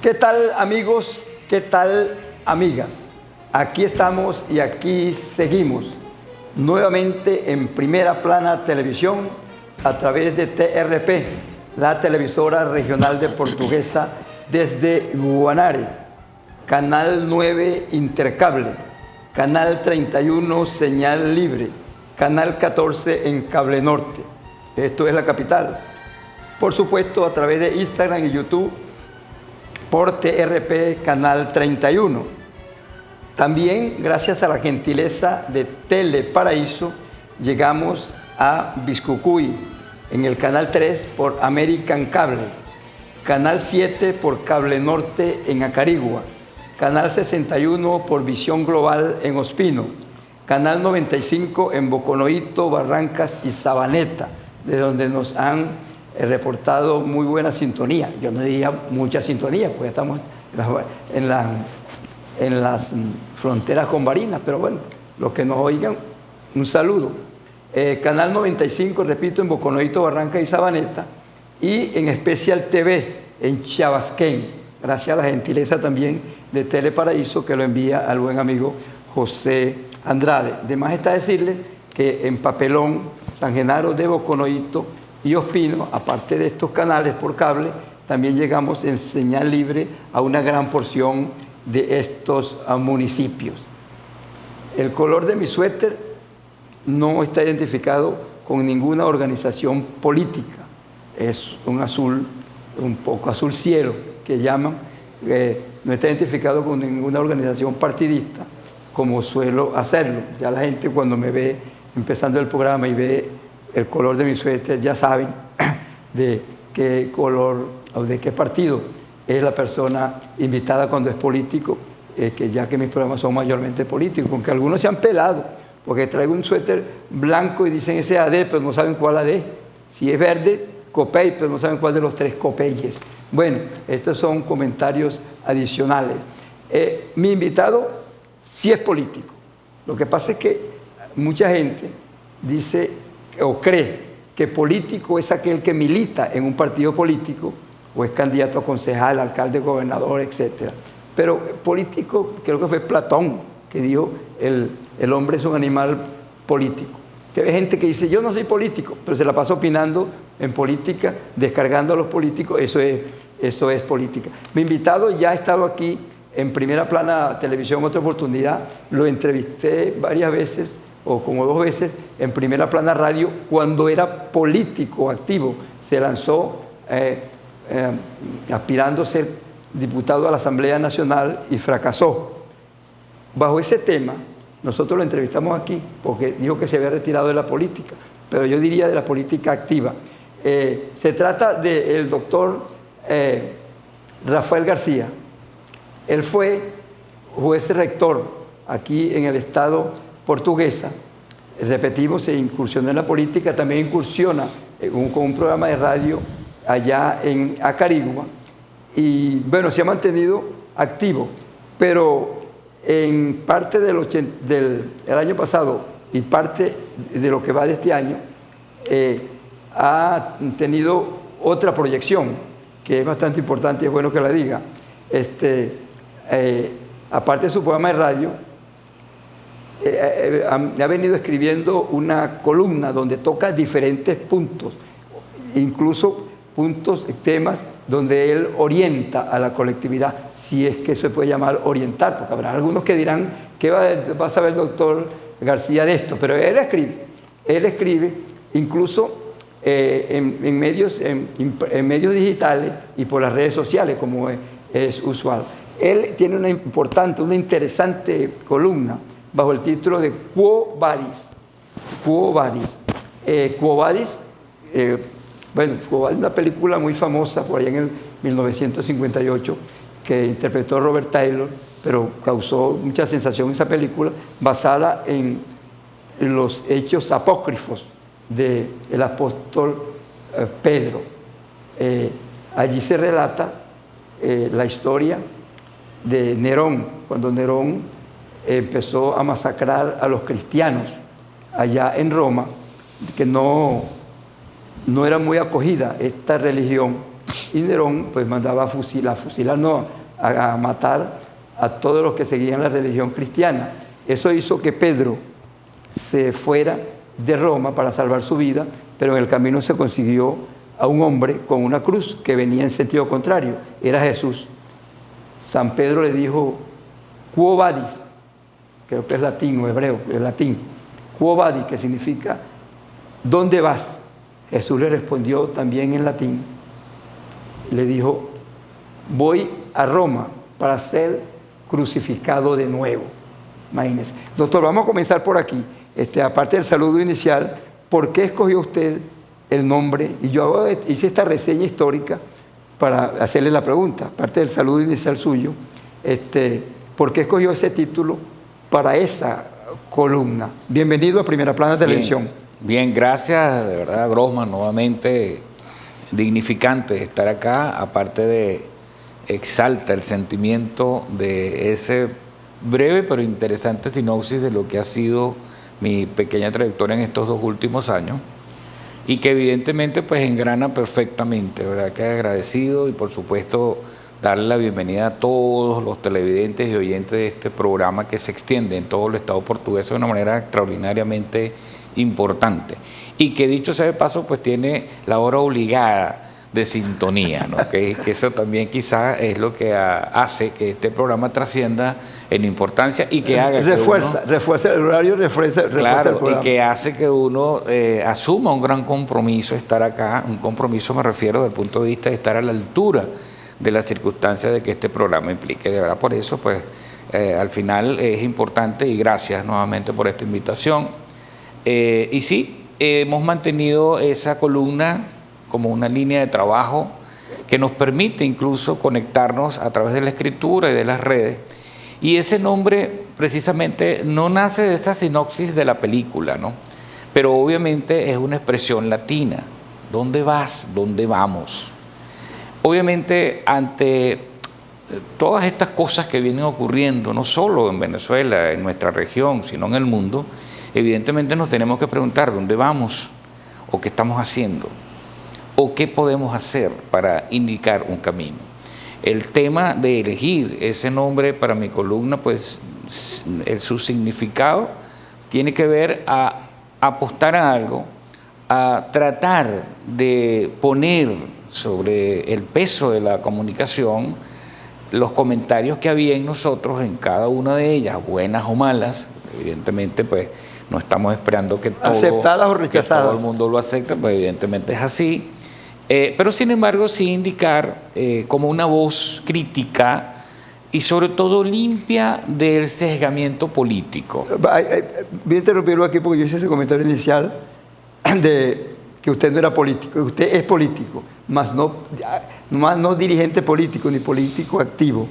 ¿Qué tal, amigos? ¿Qué tal, amigas? Aquí estamos y aquí seguimos nuevamente en Primera Plana Televisión a través de TRP, la televisora regional de Portuguesa desde Guanare, Canal 9 Intercable, Canal 31 Señal Libre, Canal 14 en Cable Norte. Esto es la capital. Por supuesto, a través de Instagram y YouTube por TRP Canal 31. También, gracias a la gentileza de Teleparaíso, llegamos a Biscucuy en el Canal 3 por American Cable, Canal 7 por Cable Norte en Acarigua, Canal 61 por Visión Global en Ospino, Canal 95 en Boconoito, Barrancas y Sabaneta, de donde nos han reportado muy buena sintonía. Yo no diría mucha sintonía, porque estamos en las fronteras con Barinas, pero bueno, los que nos oigan, un saludo. Canal 95, repito, en Boconoito, Barranca y Sabaneta, y en Especial TV en Chabasquén, gracias a la gentileza también de Teleparaíso, que lo envía al buen amigo José Andrade. De más está decirle que en Papelón, San Genaro de Boconoito y Ospino, aparte de estos canales por cable, también llegamos en señal libre a una gran porción de estos municipios. El color de mi suéter no está identificado con ninguna organización política. Es un azul, un poco azul cielo, que llaman. No está identificado con ninguna organización partidista, como suelo hacerlo. Ya la gente, cuando me ve empezando el programa y ve el color de mi suéter, ya saben de qué color o de qué partido es la persona invitada cuando es político, que ya que mis programas son mayormente políticos, aunque algunos se han pelado, porque traigo un suéter blanco y dicen ese AD, pero no saben cuál AD. Si es verde, Copey, pero no saben cuál de los tres Copeyes. Bueno, estos son comentarios adicionales. Mi invitado sí es político. Lo que pasa es que mucha gente dice o cree que político es aquel que milita en un partido político o es candidato a concejal, alcalde, gobernador, etc. Pero político, creo que fue Platón que dijo, el hombre es un animal político. Que hay gente que dice, yo no soy político, pero se la pasa opinando en política, descargando a los políticos, eso es política. Mi invitado ya ha estado aquí en Primera Plana Televisión otra oportunidad, lo entrevisté varias veces, o como 2 veces, en Primera Plana Radio, cuando era político activo. Se lanzó aspirando a ser diputado a la Asamblea Nacional y fracasó. Bajo ese tema, nosotros lo entrevistamos aquí, porque dijo que se había retirado de la política, pero yo diría de la política activa. Se trata del doctor Rafael García. Él fue juez rector aquí en el estado Portuguesa. Repetimos, se incursionó en la política, también incursiona con un programa de radio allá en Acarigua, y bueno, se ha mantenido activo, pero en parte del año pasado y parte de lo que va de este año, ha tenido otra proyección que es bastante importante y es bueno que la diga. Aparte de su programa de radio, ha venido escribiendo una columna donde toca diferentes puntos, incluso puntos, temas donde él orienta a la colectividad, si es que se puede llamar orientar, porque habrá algunos que dirán, ¿qué va a saber el doctor García de esto? Pero él escribe incluso en medios digitales y por las redes sociales, como es usual. Él tiene una interesante columna bajo el título de Quo Vadis. Quo Vadis. Quo Vadis, bueno, Quo Vadis es una película muy famosa por allá en el 1958 que interpretó Robert Taylor, pero causó mucha sensación esa película, basada en los hechos apócrifos del apóstol Pedro. Allí se relata la historia de Nerón, cuando Nerón empezó a masacrar a los cristianos allá en Roma, que no era muy acogida esta religión Y Nerón pues mandaba a fusilar no, a matar a todos los que seguían la religión cristiana. Eso hizo que Pedro se fuera de Roma para salvar su vida, pero en el camino se consiguió a un hombre con una cruz que venía en sentido contrario, era Jesús. San Pedro le dijo, Quo vadis, creo que es latín o hebreo, es latín, Quo vadis, que significa, ¿dónde vas? Jesús le respondió también en latín, le dijo, voy a Roma para ser crucificado de nuevo. Imagínense. Doctor, vamos a comenzar por aquí. Aparte del saludo inicial, ¿por qué escogió usted el nombre? Y yo hice esta reseña histórica para hacerle la pregunta, aparte del saludo inicial suyo, ¿por qué escogió ese título para esa columna? Bienvenido a Primera Plana Televisión. Bien, gracias, de verdad, Grossman, nuevamente dignificante estar acá, aparte de exalta el sentimiento de ese breve pero interesante sinopsis de lo que ha sido mi pequeña trayectoria en estos 2 últimos años y que evidentemente pues engrana perfectamente, ¿verdad? Que agradecido y por supuesto darle la bienvenida a todos los televidentes y oyentes de este programa que se extiende en todo el estado portugués de una manera extraordinariamente importante y que dicho sea de paso pues tiene la hora obligada de sintonía, ¿no? que eso también quizás es lo que hace que este programa trascienda en importancia y que haga refuerza el horario, refuerza claro, el programa. Y que hace que uno asuma un gran compromiso estar acá, un compromiso me refiero desde el punto de vista de estar a la altura de las circunstancias de que este programa implique, de verdad por eso pues al final es importante y gracias nuevamente por esta invitación. Y sí, hemos mantenido esa columna como una línea de trabajo que nos permite incluso conectarnos a través de la escritura y de las redes. Y ese nombre precisamente no nace de esa sinopsis de la película, ¿no? Pero obviamente es una expresión latina. ¿Dónde vas? ¿Dónde vamos? Obviamente ante todas estas cosas que vienen ocurriendo, no solo en Venezuela, en nuestra región, sino en el mundo, evidentemente nos tenemos que preguntar dónde vamos o qué estamos haciendo o qué podemos hacer para indicar un camino. El tema de elegir ese nombre para mi columna, pues su significado tiene que ver a apostar a algo, a tratar de poner sobre el peso de la comunicación los comentarios que había en nosotros, en cada una de ellas, buenas o malas. Evidentemente, pues no estamos esperando que aceptadas o rechazadas, que todo el mundo lo acepte, pues evidentemente es así. Pero sin embargo sí indicar como una voz crítica y sobre todo limpia del sesgamiento político. Voy a interrumpirlo aquí porque yo hice ese comentario inicial de que usted no era político, usted es político, más no dirigente político ni político activo.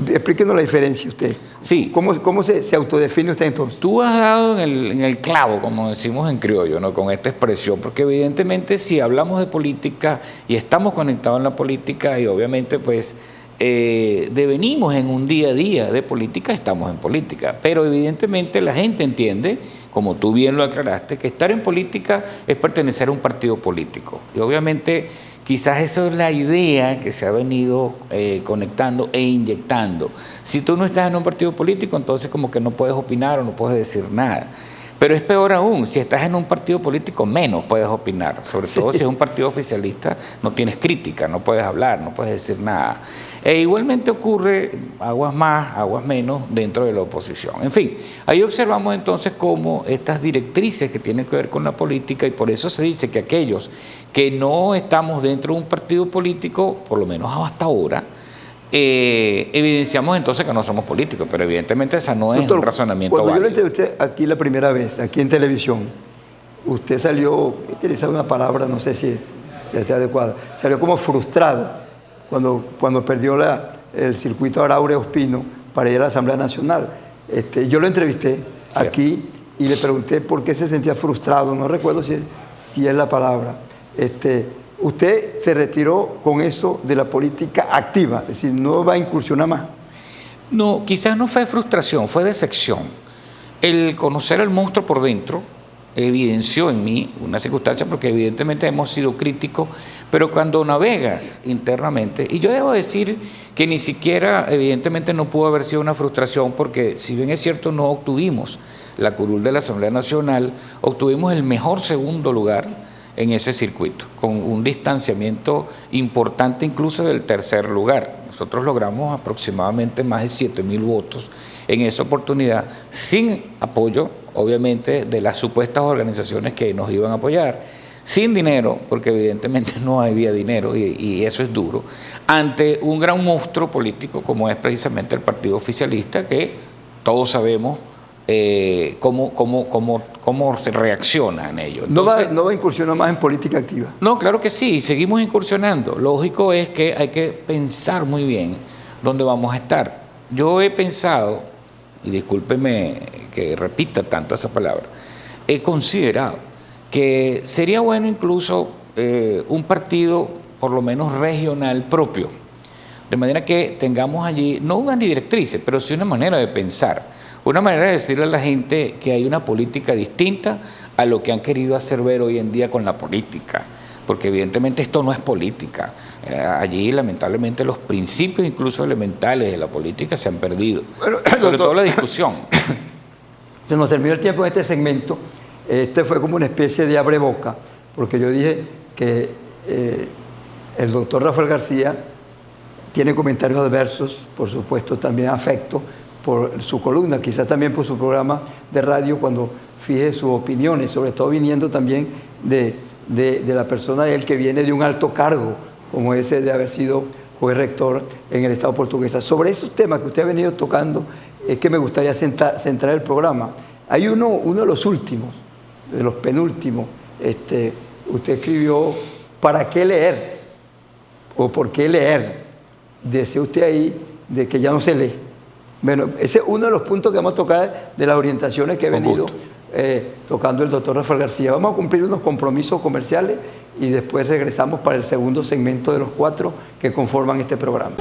Explíquenos la diferencia usted. Sí. ¿Cómo se autodefine usted entonces? Tú has dado en el clavo, como decimos en criollo, ¿no? Con esta expresión, porque evidentemente si hablamos de política y estamos conectados en la política y obviamente pues devenimos en un día a día de política, estamos en política, pero evidentemente la gente entiende, como tú bien lo aclaraste, que estar en política es pertenecer a un partido político y obviamente quizás eso es la idea que se ha venido conectando e inyectando. Si tú no estás en un partido político, entonces como que no puedes opinar o no puedes decir nada. Pero es peor aún, si estás en un partido político, menos puedes opinar. Sobre todo si es un partido oficialista, no tienes crítica, no puedes hablar, no puedes decir nada. E igualmente ocurre, aguas más, aguas menos, dentro de la oposición. En fin, ahí observamos entonces cómo estas directrices que tienen que ver con la política, y por eso se dice que aquellos que no estamos dentro de un partido político, por lo menos hasta ahora, evidenciamos entonces que no somos políticos, pero evidentemente esa no es un razonamiento válido. Cuando yo lo entrevisté aquí la primera vez, aquí en televisión, usted salió, utilizar una palabra, no sé si es adecuada, salió como frustrado cuando perdió el circuito Araure Ospino para ir a la Asamblea Nacional. Yo lo entrevisté aquí y le pregunté por qué se sentía frustrado, no recuerdo si es la palabra. Usted se retiró con eso de la política activa, es decir, no va a incursionar más. No, quizás no fue frustración, fue decepción. El conocer al monstruo por dentro evidenció en mí una circunstancia, porque evidentemente hemos sido críticos, pero cuando navegas internamente, y yo debo decir que ni siquiera evidentemente no pudo haber sido una frustración, porque si bien es cierto no obtuvimos la curul de la Asamblea Nacional, obtuvimos el mejor segundo lugar en ese circuito, con un distanciamiento importante incluso del tercer lugar. Nosotros logramos aproximadamente más de 7.000 votos en esa oportunidad, sin apoyo, obviamente, de las supuestas organizaciones que nos iban a apoyar, sin dinero, porque evidentemente no había dinero, y eso es duro, ante un gran monstruo político como es precisamente el partido oficialista, que todos sabemos cómo se reacciona en ello. Entonces, ¿No va a incursionar más en política activa? No, claro que sí, seguimos incursionando. Lógico es que hay que pensar muy bien dónde vamos a estar. Yo he pensado, y discúlpeme que repita tanto esa palabra, he considerado que sería bueno incluso un partido por lo menos regional propio, de manera que tengamos allí no unas directrices, pero sí una manera de pensar. Una manera de decirle a la gente que hay una política distinta a lo que han querido hacer ver hoy en día con la política, porque evidentemente esto no es política. Allí lamentablemente los principios incluso elementales de la política se han perdido, bueno, sobre todo la discusión. Se nos terminó el tiempo en este segmento. Este fue como una especie de abreboca, porque yo dije que el doctor Rafael García tiene comentarios adversos, por supuesto también afecto por su columna, quizás también por su programa de radio, cuando fije sus opiniones, sobre todo viniendo también de la persona de él que viene de un alto cargo, como ese de haber sido juez rector en el Estado portugués. Sobre esos temas que usted ha venido tocando, es que me gustaría centrar el programa. Hay uno de los últimos, de los penúltimos, usted escribió, ¿para qué leer? ¿O por qué leer? Decía usted ahí de que ya no se lee. Bueno, ese es uno de los puntos que vamos a tocar de las orientaciones que ha venido tocando el doctor Rafael García. Vamos a cumplir unos compromisos comerciales y después regresamos para el segundo segmento de los 4 que conforman este programa.